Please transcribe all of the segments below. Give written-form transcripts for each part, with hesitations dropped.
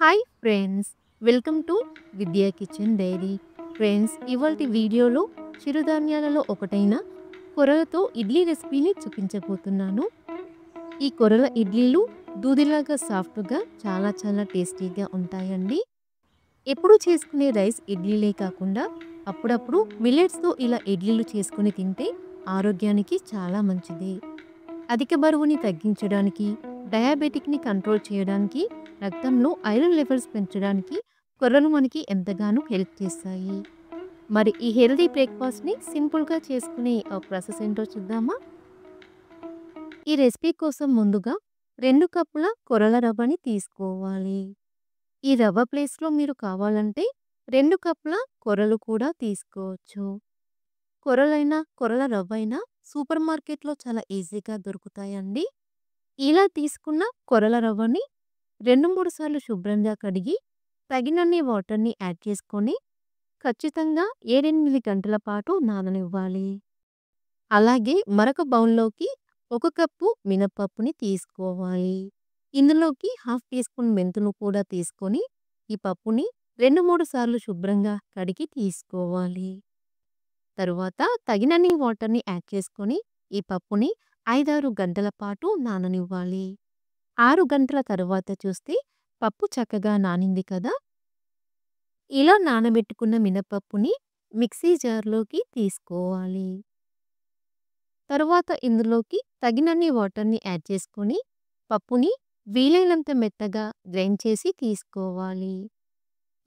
Hi friends, welcome to విద్యా kitchen dairy. Friends, ఇవాల్టి వీడియోలో చిరుధాన్యాలలో ఒకటైన కొర్రలతో ఇడ్లీ రెసిపీని చూపించబోతున్నాను. ఈ కొర్రల ఇడ్లీలు దూదిలాగా సాఫ్ట్గా చాలా టేస్టీగా ఉంటాయండి. ఎప్పుడు చేసుకునే రైస్ ఇడ్లీలే కాకుండా అప్పుడప్పుడు మిల్లెట్స్తో ఇలా ఇడ్లీలు చేసుకుని తింటే ఆరోగ్యానికి చాలా మంచిది. అధిక బరువుని తగ్గించడానికి, డయాబెటిక్ని కంట్రోల్ చేయడానికి, రక్తంలో ఐరన్ లెవెల్స్ పెంచడానికి కొర్రలు మనకి ఎంతగానో హెల్ప్ చేస్తాయి. మరి ఈ హెల్దీ బ్రేక్ఫాస్ట్ని సింపుల్గా చేసుకునే ప్రాసెస్ ఏంటో చూద్దామా? ఈ రెసిపీ కోసం ముందుగా 2 కప్పుల కొర్రల రవ్వని తీసుకోవాలి. ఈ రవ్వ ప్లేస్లో మీరు కావాలంటే 2 కప్పుల కొర్రలు కూడా తీసుకోవచ్చు. కొర్రల రవ్వైనా సూపర్ మార్కెట్లో చాలా ఈజీగా దొరుకుతాయండి. ఇలా తీసుకున్న కొర్రల రవ్వని 2-3 సార్లు శుభ్రంగా కడిగి తగినన్ని వాటర్ని యాడ్ చేసుకొని ఖచ్చితంగా 7-8 గంటల పాటు నాననివ్వాలి. అలాగే మరొక బౌల్లోకి 1 కప్పు మినపప్పుని తీసుకోవాలి. ఇందులోకి 1/2 టీ స్పూన్ మెంతులు కూడా తీసుకొని ఈ పప్పుని 2-3 సార్లు శుభ్రంగా కడిగి తీసుకోవాలి. తరువాత తగినన్ని వాటర్ని యాడ్ చేసుకొని ఈ పప్పుని 5-6 గంటల పాటు నాననివ్వాలి. 6 గంటల తరువాత చూస్తే పప్పు చక్కగా నానింది కదా. ఇలా నానబెట్టుకున్న మినపప్పుని మిక్సీ జార్లోకి తీసుకోవాలి. తరువాత ఇందులోకి తగినన్ని వాటర్ని యాడ్ చేసుకొని పప్పుని వీలైనంత మెత్తగా గ్రైండ్ చేసి తీసుకోవాలి.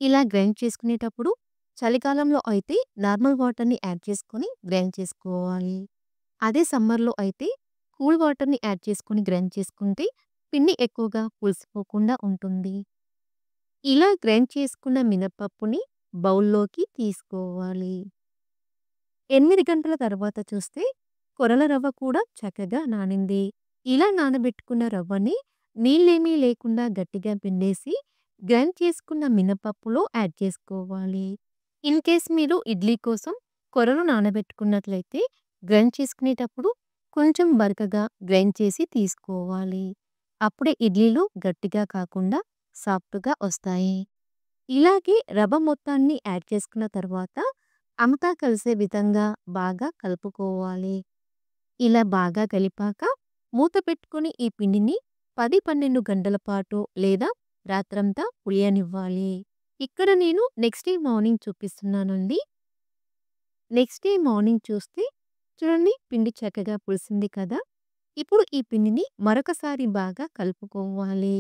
ఇలా గ్రైండ్ చేసుకునేటప్పుడు చలికాలంలో అయితే నార్మల్ వాటర్ని యాడ్ చేసుకొని గ్రైండ్ చేసుకోవాలి. అదే సమ్మర్లో అయితే కూల్ వాటర్ని యాడ్ చేసుకొని గ్రైండ్ చేసుకుంటే పిండి ఎక్కువగా పులిసిపోకుండా ఉంటుంది. ఇలా గ్రైండ్ చేసుకున్న మినపప్పుని బౌల్లోకి తీసుకోవాలి. 8 గంటల తర్వాత చూస్తే కొర్రల రవ్వ కూడా చక్కగా నానింది. ఇలా నానబెట్టుకున్న రవ్వని నీళ్ళేమీ లేకుండా గట్టిగా పిండేసి గ్రైండ్ చేసుకున్న మినపప్పులో యాడ్ చేసుకోవాలి. ఇన్ కేస్ మీరు ఇడ్లీ కోసం కొర్రలు నానబెట్టుకున్నట్లయితే గ్రైండ్ చేసుకునేటప్పుడు కొంచెం బరకగా గ్రైండ్ చేసి తీసుకోవాలి. అప్పుడే ఇడ్లీలు గట్టిగా కాకుండా సాఫ్ట్గా వస్తాయి. ఇలాగే రవ్వ మొత్తాన్ని యాడ్ చేసుకున్న తర్వాత అంతా కలిసే విధంగా బాగా కలుపుకోవాలి. ఇలా బాగా కలిపాక మూత పెట్టుకొని ఈ పిండిని 10-12 గంటల పాటు లేదా రాత్రంతా పులియనివ్వాలి. ఇక్కడ నేను నెక్స్ట్ డే మార్నింగ్ చూపిస్తున్నానండి. నెక్స్ట్ డే మార్నింగ్ చూస్తే చూడండి, పిండి చక్కగా పులిసింది కదా. ఇప్పుడు ఈ పిండిని మరొకసారి బాగా కలుపుకోవాలి.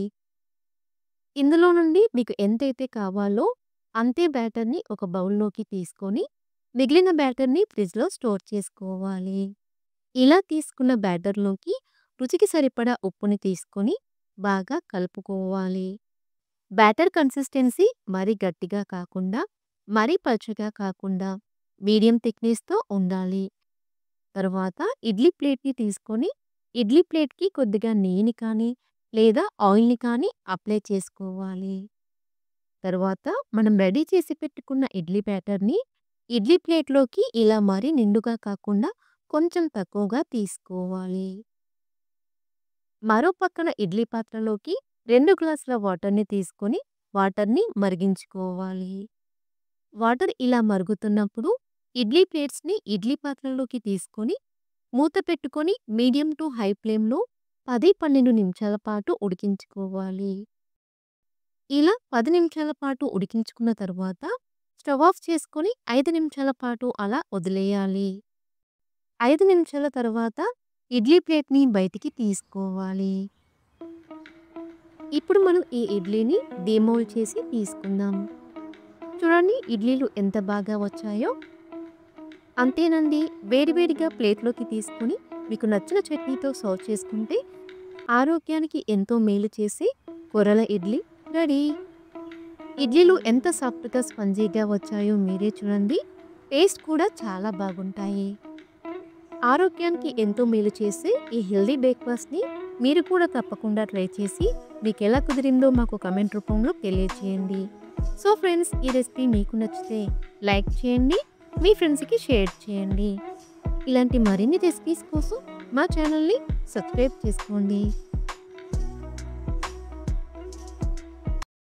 ఇందులో నుండి మీకు ఎంతైతే కావాలో అంతే బ్యాటర్ని ఒక బౌల్లోకి తీసుకొని మిగిలిన బ్యాటర్ని ఫ్రిడ్జ్లో స్టోర్ చేసుకోవాలి. ఇలా తీసుకున్న బ్యాటర్లోకి రుచికి సరిపడా ఉప్పుని తీసుకొని బాగా కలుపుకోవాలి. బ్యాటర్ కన్సిస్టెన్సీ మరీ గట్టిగా కాకుండా మరీ పలుచగా కాకుండా మీడియం థిక్నెస్తో ఉండాలి. తర్వాత ఇడ్లీ ప్లేట్ని తీసుకొని ఇడ్లీ ప్లేట్కి కొద్దిగా నెయ్యిని కానీ లేదా ఆయిల్ని కానీ అప్లై చేసుకోవాలి. తర్వాత మనం రెడీ చేసి పెట్టుకున్న ఇడ్లీ బ్యాటర్ని ఇడ్లీ ప్లేట్లోకి ఇలా మరీ నిండుగా కాకుండా కొంచెం తక్కువగా తీసుకోవాలి. మరో పక్కన ఇడ్లీ పాత్రలోకి 2 గ్లాసుల వాటర్ని తీసుకొని వాటర్ని మరిగించుకోవాలి. వాటర్ ఇలా మరుగుతున్నప్పుడు ఇడ్లీ ప్లేట్స్ని ఇడ్లీ పాత్రలోకి తీసుకొని మూత పెట్టుకొని మీడియం టు హై ఫ్లేమ్లో 10-12 నిమిషాల పాటు ఉడికించుకోవాలి. ఇలా 10 నిమిషాల పాటు ఉడికించుకున్న తర్వాత స్టవ్ ఆఫ్ చేసుకొని 5 నిమిషాల పాటు అలా వదిలేయాలి. 5 నిమిషాల తర్వాత ఇడ్లీ ప్లేట్ని బయటికి తీసుకోవాలి. ఇప్పుడు మనం ఈ ఇడ్లీని డీమోల్డ్ చేసి తీసుకుందాం. చూడండి, ఇడ్లీలు ఎంత బాగా వచ్చాయో. అంతేనండి, వేడివేడిగా ప్లేట్లోకి తీసుకొని మీకు నచ్చిన చట్నీతో సర్వ్ చేసుకుంటే ఆరోగ్యానికి ఎంతో మేలు చేసే కొర్రల ఇడ్లీ రెడీ. ఇడ్లీలు ఎంత సాఫ్ట్గా స్పంజీగా వచ్చాయో మీరే చూడండి. టేస్ట్ కూడా చాలా బాగుంటాయి. ఆరోగ్యానికి ఎంతో మేలు చేసే ఈ హెల్దీ బ్రేక్ఫాస్ట్ని మీరు కూడా తప్పకుండా ట్రై చేసి మీకు ఎలా కుదిరిందో మాకు కమెంట్ రూపంలో తెలియజేయండి. సో ఫ్రెండ్స్, ఈ రెసిపీ మీకు నచ్చితే లైక్ చేయండి, మీ ఫ్రెండ్స్కి షేర్ చేయండి. ఇలాంటి మరిన్ని రెసిపీస్ కోసం మా ఛానల్ని సబ్స్క్రైబ్ చేసుకోండి.